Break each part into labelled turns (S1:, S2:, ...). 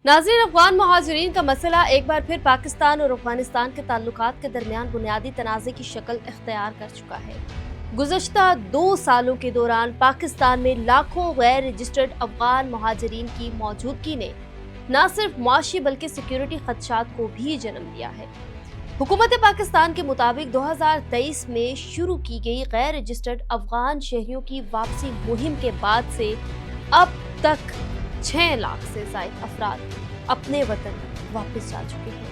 S1: नाज़रीन, अफगान महाजिरीन का मसला एक बार फिर पाकिस्तान और अफगानिस्तान के ताल्लुकात के दरमियान बुनियादी तनाज़े की शक्ल इख्तियार कर चुका है। गुज़श्ता 2 सालों के दौरान पाकिस्तान में लाखों गैर रजिस्टर्ड अफगान महाजिरीन की मौजूदगी ने न सिर्फ मुआशी बल्कि सिक्योरिटी खदशात को भी जन्म दिया है। हुकूमत पाकिस्तान के मुताबिक 2023 में शुरू की गई गैर रजिस्टर्ड अफगान शहरियों की वापसी मुहिम के बाद से अब तक 6 लाख से ज़ायद अफराद अपने वतन वापस जा चुके हैं,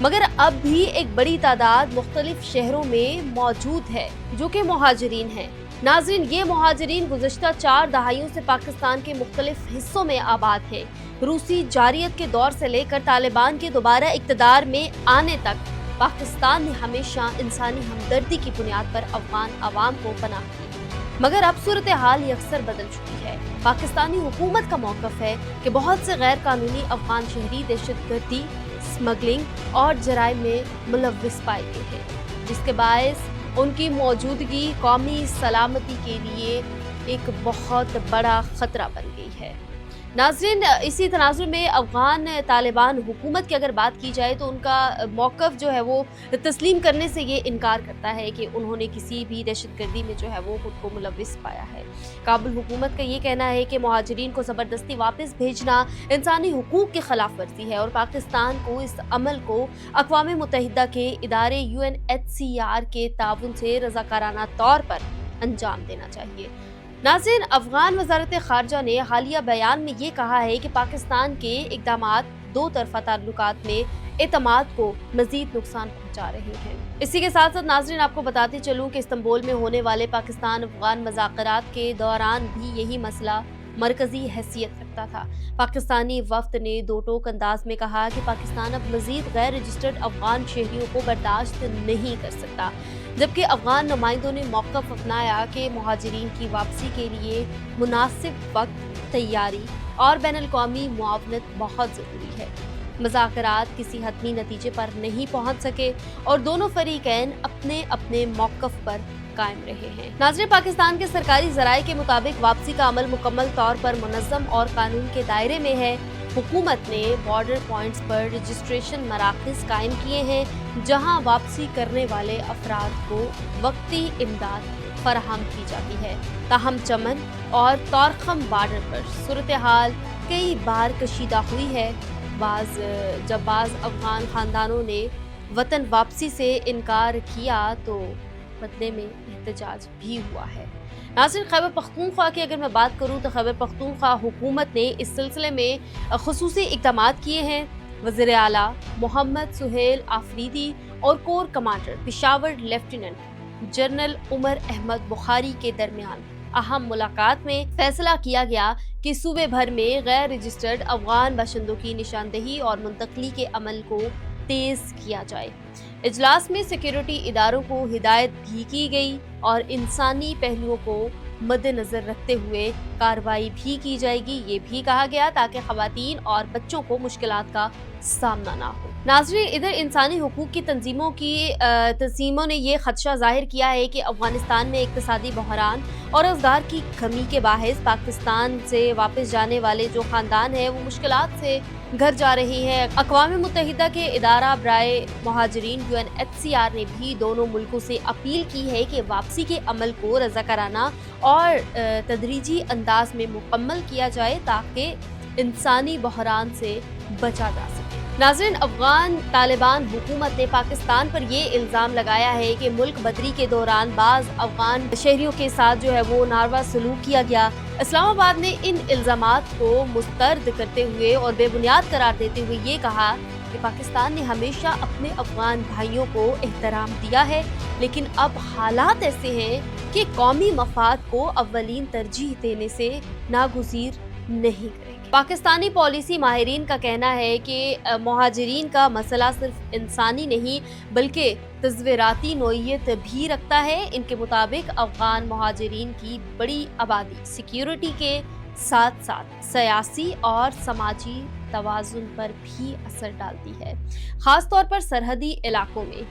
S1: मगर अब भी एक बड़ी तादाद मुख्तलिफ शहरों में मौजूद है जो कि मुहाजिरीन हैं। नाज़रीन, ये मुहाजिरीन गुज़श्ता 4 दहाइयों से पाकिस्तान के मुख्तलिफ हिस्सों में आबाद हैं। रूसी जारियत के दौर से लेकर तालिबान के दोबारा इक़्तिदार में आने तक पाकिस्तान ने हमेशा इंसानी हमदर्दी की बुनियाद पर अफगान अवाम को पनाह दी, मगर अब सूरत हाल अक्सर बदल चुकी है। पाकिस्तानी हुकूमत का मौक़िफ़ है कि बहुत से गैर कानूनी अफगान शहरी दहशतगर्दी, स्मगलिंग और जराइम में मुलव्विस पाए गए हैं, जिसके बायस उनकी मौजूदगी कौमी सलामती के लिए एक बहुत बड़ा ख़तरा बन गई है। नाज़रीन, इसी तनाज़ुर में अफ़गान तालिबान हुकूमत की अगर बात की जाए तो उनका मौक़िफ़ जो है वो तस्लीम करने से ये इनकार करता है कि उन्होंने किसी भी दहशतगर्दी में जो है वो खुद को मुलव्विस पाया है। काबुल हुकूमत का ये कहना है कि मुहाजिरीन को ज़बरदस्ती वापस भेजना इंसानी हुकूक की खिलाफ वर्जी है और पाकिस्तान को इस अमल को अक़वाम मुत्तहिदा के इदारे UNHCR के ताउन से रज़ाकाराना तौर पर अंजाम देना चाहिए। नाज़रीन, अफ़गान वज़ारत ख़ारजा ने हालिया बयान में ये कहा है कि पाकिस्तान के इक़दामात दो तरफ़ा ताल्लुकात में एतमाद को मज़ीद नुकसान पहुँचा रहे हैं। इसी के साथ साथ नाज़रीन, आपको बताते चलूँ कि इस्तांबुल में होने वाले पाकिस्तान अफ़गान मुज़ाकरात के दौरान भी यही मसला मरकज़ी हैसियत रखता था। पाकिस्तानी वफ़द ने दो टोक अंदाज में कहा कि पाकिस्तान अब मज़ीद गैर रजिस्टर्ड अफ़गान शहरियों को बर्दाश्त नहीं कर सकता, जबकि अफ़गान नुमाइंदों ने मौक़िफ़ अपनाया कि मुहाजिरीन की वापसी के लिए मुनासिब वक्त, तैयारी और बैनुल-अक़वामी मुआवनत बहुत ज़रूरी है। मुज़ाकरात किसी हतमी नतीजे पर नहीं पहुँच सके और दोनों फ़रीक़ैन अपने अपने मौक़िफ़ पर कायम रहे हैं। नाज़रीन, पाकिस्तान के सरकारी ज़राए के मुताबिक वापसी का अमल मुकम्मल तौर पर मुनज़्ज़म और कानून के दायरे में है। हुकूमत ने बॉर्डर पॉइंट्स पर रजिस्ट्रेशन मराकज़ कायम किए हैं, जहां वापसी करने वाले अफराद को वक्ती इमदाद फराहम की जाती है। ताहम चमन और तोरखम बॉर्डर पर सूरत हाल कई बार कशीदा हुई है। जब बाज़ अफ़गान ख़ानदानों ने वतन वापसी से इनकार किया तो बदले में एहतजाज भी हुआ है। नाज़रीन, खैबर पख्तूनख्वा की अगर मैं बात करूँ तो खैबर पख्तूनख्वा हुकूमत ने इस सिलसिले में खुसूसी इक़दामात किए हैं। वज़ीर आला मोहम्मद सुहेल आफरीदी और core commander Peshawar lieutenant general Umar Ahmad Bukhari के दरमियान अहम मुलाकात में फैसला किया गया कि सूबे भर में गैर रजिस्टर्ड अफ़गान बाशिंदों की निशानदही और मुंतकली के अमल को तेज़ किया जाए। इजलास में सिक्योरिटी इदारों को हिदायत भी की गई और इंसानी पहलुओं को मद्देनज़र रखते हुए कार्रवाई भी की जाएगी। ये भी कहा गया ताकि ख़वातीन और बच्चों को मुश्किलात का सामना ना हो। नाज़रीन, इधर इंसानी हुकूक की तंजीमों ने यह खदशा जाहिर किया है कि अफ़गानिस्तान में इक़्तिसादी बहरान और रोज़गार की कमी के बाहिस पाकिस्तान से वापस जाने वाले जो ख़ानदान है वो मुश्किलात से घर जा रही है। अक़वाम मुत्तहिदा के इदारा बराए मुहाजिरीन UNHCR ने भी दोनों मुल्कों से अपील की है कि वापसी के अमल को रज़ाकाराना और तदरीजी अंदाज में मुकम्मल किया जाए ताकि इंसानी बहरान से बचा जा सके। नाज़रीन, अफ़गान तालिबान हुकूमत ने पाकिस्तान पर ये इल्ज़ाम लगाया है कि मुल्क बदरी के दौरान बाज़ अफ़गान शहरियों के साथ जो है वो नारवा सलूक किया गया। इस्लामाबाद ने इन इल्ज़ामात को मुस्तरद करते हुए और बेबुनियाद करार देते हुए ये कहा कि पाकिस्तान ने हमेशा अपने अफ़गान भाइयों को एहतराम दिया है, लेकिन अब हालात ऐसे हैं कि कौमी मफाद को अव्वलीन तरजीह देने से नागुज़ीर नहीं करेंगे। पाकिस्तानी पॉलिसी माहिरीन का कहना है कि मुहाजिरीन का मसला सिर्फ इंसानी नहीं बल्कि तज़वीराती नोयत भी रखता है। इनके मुताबिक अफ़गान मुहाजिरीन की बड़ी आबादी सिक्योरिटी के साथ साथ सियासी और समाजी तवाज़ुन पर भी असर डालती है, ख़ास तौर पर सरहदी इलाकों में।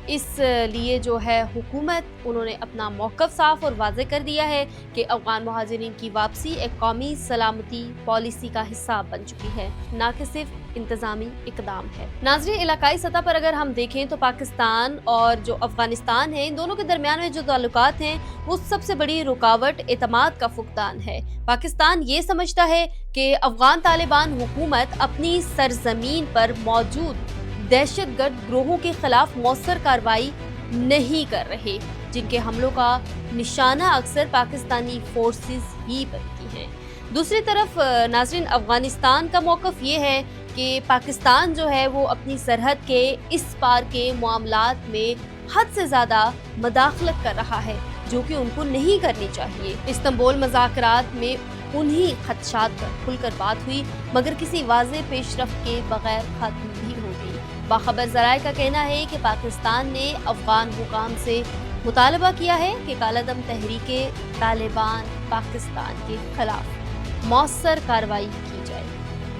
S1: اس لیے جو ہے حکومت انہوں نے اپنا موقف صاف اور واضح کر دیا ہے کہ افغان مہاجرین کی واپسی ایک قومی سلامتی پالیسی کا حصہ بن چکی ہے، نہ کہ صرف انتظامی اقدام ہے۔ ناظرین، علاقائی سطح پر اگر ہم دیکھیں تو پاکستان اور جو افغانستان ہے، ان دونوں کے درمیان میں جو تعلقات ہیں وہ سب سے بڑی رکاوٹ اعتماد کا فقدان ہے۔ پاکستان یہ سمجھتا ہے کہ افغان طالبان حکومت اپنی سرزمین پر موجود دہشت گرد گروہوں کے خلاف مؤثر کارروائی نہیں کر رہے، جن کے حملوں کا نشانہ اکثر پاکستانی فورسز ہی بنتی ہیں۔ دوسری طرف ناظرین، افغانستان کا موقف یہ ہے کہ پاکستان جو ہے وہ اپنی سرحد کے اس پار کے معاملات میں حد سے زیادہ مداخلت کر رہا ہے، جو کہ ان کو نہیں کرنی چاہیے۔ استنبول مذاکرات میں انہی خدشات پر کھل کر بات ہوئی، مگر کسی واضح پیش رفت کے بغیر ختم بھی ہو گئی۔ باخبر ذرائع کا کہنا ہے کہ پاکستان نے افغان حکام سے مطالبہ کیا ہے کہ کالعدم تحریک طالبان پاکستان کے خلاف مؤثر کارروائی کی جائے،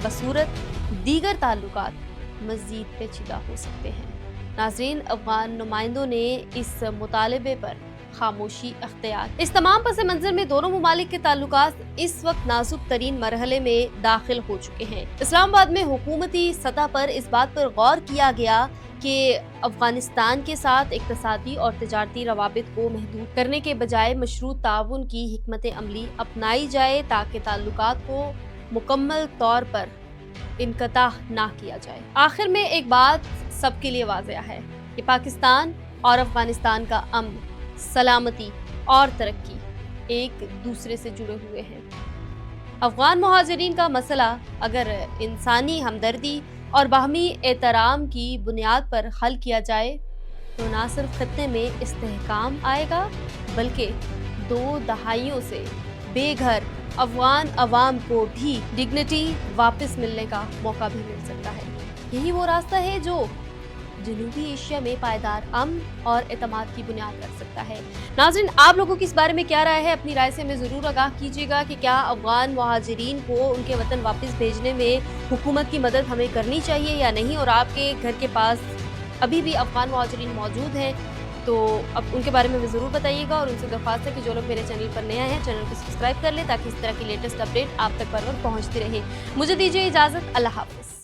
S1: بصورت دیگر تعلقات مزید پیچیدہ ہو سکتے ہیں۔ ناظرین، افغان نمائندوں نے اس مطالبے پر خاموشی اختیار۔ اس تمام پس منظر میں دونوں ممالک کے تعلقات اس وقت نازک ترین مرحلے میں داخل ہو چکے ہیں۔ اسلام آباد میں حکومتی سطح پر اس بات پر غور کیا گیا کہ افغانستان کے ساتھ اقتصادی اور تجارتی روابط کو محدود کرنے کے بجائے مشروط تعاون کی حکمت عملی اپنائی جائے تاکہ تعلقات کو مکمل طور پر انقطاع نہ کیا جائے۔ آخر میں ایک بات سب کے لیے واضح ہے کہ پاکستان اور افغانستان کا امن، سلامتی اور ترقی ایک دوسرے سے جڑے ہوئے ہیں۔ افغان مہاجرین کا مسئلہ اگر انسانی ہمدردی اور باہمی احترام کی بنیاد پر حل کیا جائے تو نہ صرف خطے میں استحکام آئے گا بلکہ 2 دہائیوں سے بے گھر افغان عوام کو بھی ڈگنیٹی واپس ملنے کا موقع بھی مل سکتا ہے۔ یہی وہ راستہ ہے جو جنوبی ایشیا میں پائیدار امن اور اعتماد کی بنیاد رکھ سکتا ہے۔ ناظرین، آپ لوگوں کی اس بارے میں کیا رائے ہے؟ اپنی رائے سے ہمیں ضرور آگاہ کیجیے گا کہ کیا افغان مہاجرین کو ان کے وطن واپس بھیجنے میں حکومت کی مدد ہمیں کرنی چاہیے یا نہیں، اور آپ کے گھر کے پاس ابھی بھی افغان مہاجرین موجود ہیں تو اب ان کے بارے میں ضرور بتائیے گا، اور ان سے درخواست ہے کہ جو لوگ میرے چینل پر نیا ہیں چینل کو سبسکرائب کر لیں تاکہ اس طرح کی لیٹسٹ اپڈیٹ آپ تک بر وقت پہنچتی رہے۔ مجھے دیجیے اجازت، اللہ حافظ۔